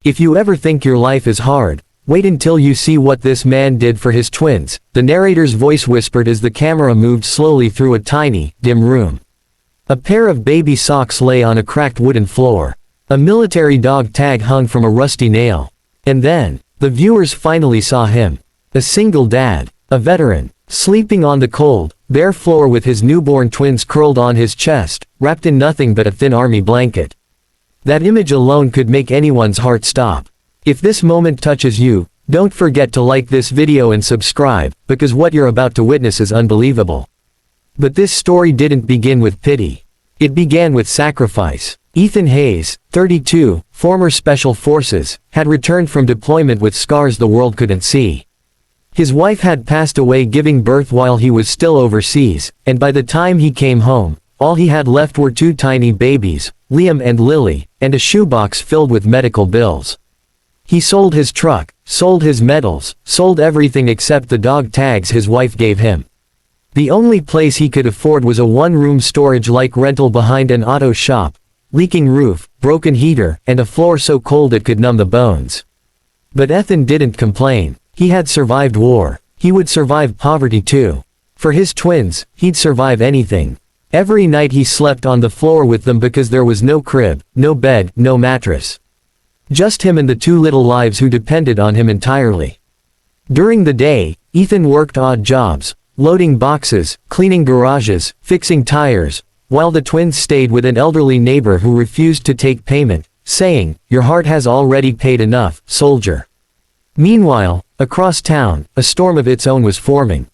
If you ever think your life is hard, wait until you see what this man did for his twins, the narrator's voice whispered as the camera moved slowly through a tiny, dim room. A pair of baby socks lay on a cracked wooden floor. A military dog tag hung from a rusty nail. And then, the viewers finally saw him. A single dad, a veteran, sleeping on the cold, bare floor with his newborn twins curled on his chest, wrapped in nothing but a thin army blanket. That image alone could make anyone's heart stop. If this moment touches you, don't forget to like this video and subscribe, because what you're about to witness is unbelievable. But this story didn't begin with pity. It began with sacrifice. Ethan Hayes, 32, former Special Forces, had returned from deployment with scars the world couldn't see. His wife had passed away giving birth while he was still overseas, and by the time he came home, all he had left were two tiny babies, Liam and Lily, and a shoebox filled with medical bills. He sold his truck, sold his medals, sold everything except the dog tags his wife gave him. The only place he could afford was a one-room storage-like rental behind an auto shop, leaking roof, broken heater, and a floor so cold it could numb the bones. But Ethan didn't complain. He had survived war. He would survive poverty too. For his twins, he'd survive anything. Every night he slept on the floor with them because there was no crib, no bed, no mattress. Just him and the two little lives who depended on him entirely. During the day, Ethan worked odd jobs, loading boxes, cleaning garages, fixing tires, while the twins stayed with an elderly neighbor who refused to take payment, saying, "Your heart has already paid enough, soldier." Meanwhile, across town, a storm of its own was forming.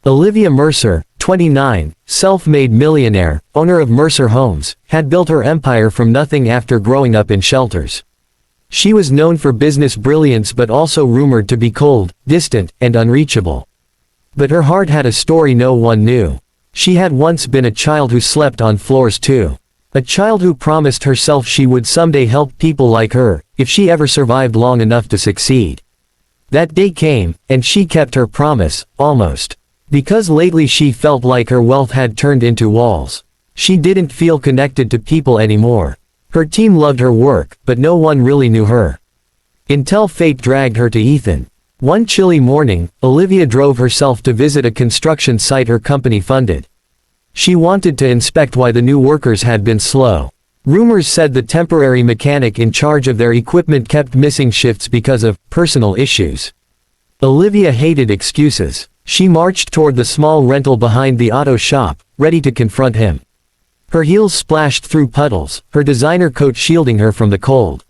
Olivia Mercer, 29, self-made millionaire, owner of Mercer Homes, had built her empire from nothing after growing up in shelters. She was known for business brilliance but also rumored to be cold, distant, and unreachable. But her heart had a story no one knew. She had once been a child who slept on floors too. A child who promised herself she would someday help people like her, if she ever survived long enough to succeed. That day came, and she kept her promise, almost. Because lately she felt like her wealth had turned into walls. She didn't feel connected to people anymore. Her team loved her work, but no one really knew her. Until fate dragged her to Ethan. One chilly morning, Olivia drove herself to visit a construction site her company funded. She wanted to inspect why the new workers had been slow. Rumors said the temporary mechanic in charge of their equipment kept missing shifts because of personal issues. Olivia hated excuses. She marched toward the small rental behind the auto shop, ready to confront him. Her heels splashed through puddles, her designer coat shielding her from the cold.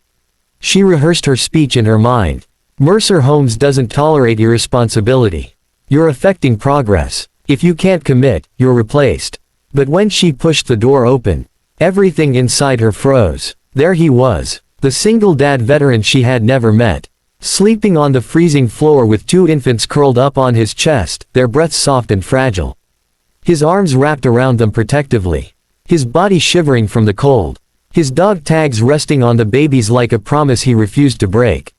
She rehearsed her speech in her mind. Mercer Homes doesn't tolerate irresponsibility. You're affecting progress. If you can't commit, you're replaced. But when she pushed the door open, everything inside her froze. There he was, the single dad veteran she had never met. Sleeping on the freezing floor with two infants curled up on his chest, their breaths soft and fragile. His arms wrapped around them protectively. His body shivering from the cold. His dog tags resting on the babies like a promise he refused to break.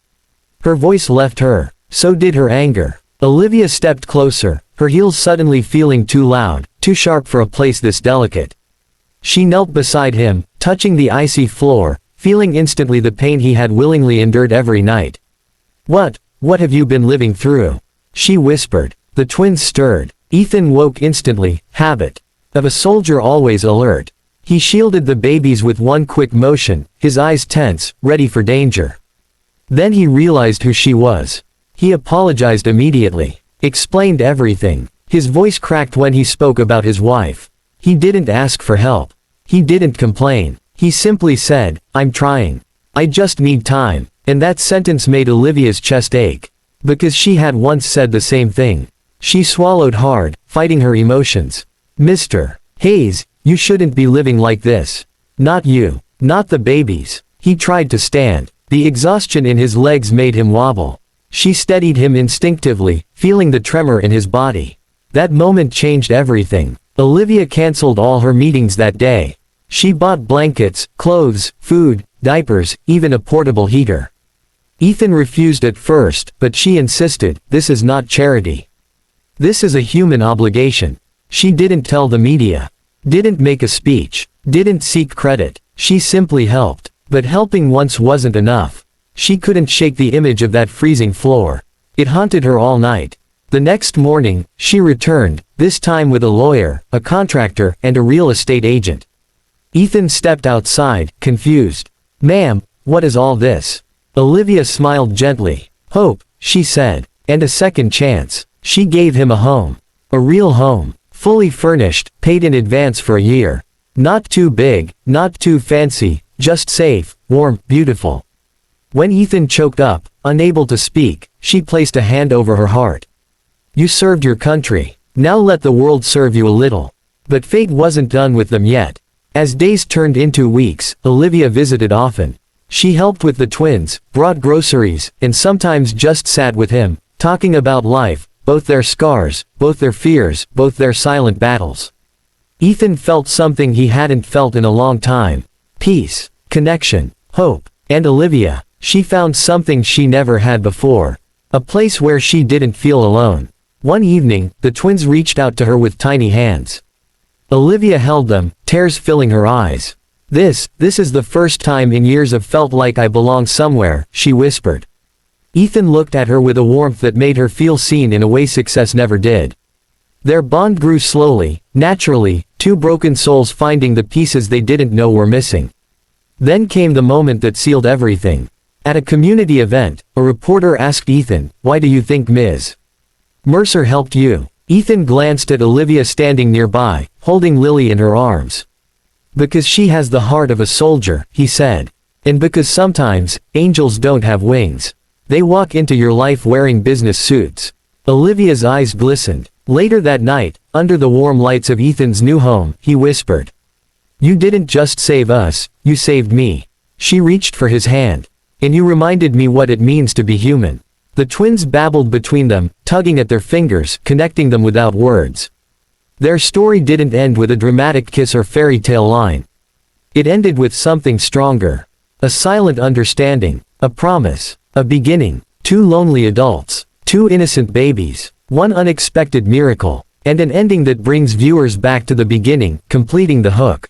Her voice left her. So did her anger. Olivia stepped closer, her heels suddenly feeling too loud, too sharp for a place this delicate. She knelt beside him, touching the icy floor, feeling instantly the pain he had willingly endured every night. What have you been living through?" she whispered. The twins stirred. Ethan woke instantly, habit of a soldier always alert. He shielded the babies with one quick motion, his eyes tense, ready for danger. Then he realized who she was. He apologized immediately, explained everything. His voice cracked when he spoke about his wife. He didn't ask for help. He didn't complain. He simply said, "I'm trying. I just need time." And that sentence made Olivia's chest ache. Because she had once said the same thing. She swallowed hard, fighting her emotions. "Mr. Hayes, you shouldn't be living like this. Not you. Not the babies." He tried to stand. The exhaustion in his legs made him wobble. She steadied him instinctively, feeling the tremor in his body. That moment changed everything. Olivia canceled all her meetings that day. She bought blankets, clothes, food, diapers, even a portable heater. Ethan refused at first, but she insisted, "This is not charity. This is a human obligation." She didn't tell the media. Didn't make a speech. Didn't seek credit. She simply helped. But helping once wasn't enough. She couldn't shake the image of that freezing floor. It haunted her all night. The next morning, she returned, this time with a lawyer, a contractor, and a real estate agent. Ethan stepped outside, confused. "Ma'am, what is all this?" Olivia smiled gently. "Hope," she said. "And a second chance." She gave him a home. A real home. Fully furnished, paid in advance for a year. Not too big, not too fancy, just safe, warm, beautiful. When Ethan choked up, unable to speak, she placed a hand over her heart. "You served your country. Now let the world serve you a little." But fate wasn't done with them yet. As days turned into weeks, Olivia visited often. She helped with the twins, brought groceries, and sometimes just sat with him, talking about life, both their scars, both their fears, both their silent battles. Ethan felt something he hadn't felt in a long time. Peace, connection, hope. And Olivia, she found something she never had before. A place where she didn't feel alone. One evening, the twins reached out to her with tiny hands. Olivia held them, tears filling her eyes. This is the first time in years I've felt like I belong somewhere," she whispered. Ethan looked at her with a warmth that made her feel seen in a way success never did. Their bond grew slowly, naturally, two broken souls finding the pieces they didn't know were missing. Then came the moment that sealed everything. At a community event, a reporter asked Ethan, "Why do you think Ms. Mercer helped you?" Ethan glanced at Olivia standing nearby, holding Lily in her arms. "Because she has the heart of a soldier," he said. "And because sometimes, angels don't have wings. They walk into your life wearing business suits." Olivia's eyes glistened. Later that night, under the warm lights of Ethan's new home, he whispered, "You didn't just save us, you saved me." She reached for his hand. "And you reminded me what it means to be human." The twins babbled between them, tugging at their fingers, connecting them without words. Their story didn't end with a dramatic kiss or fairy tale line. It ended with something stronger. A silent understanding, a promise, a beginning, two lonely adults, two innocent babies, one unexpected miracle, and an ending that brings viewers back to the beginning, completing the hook.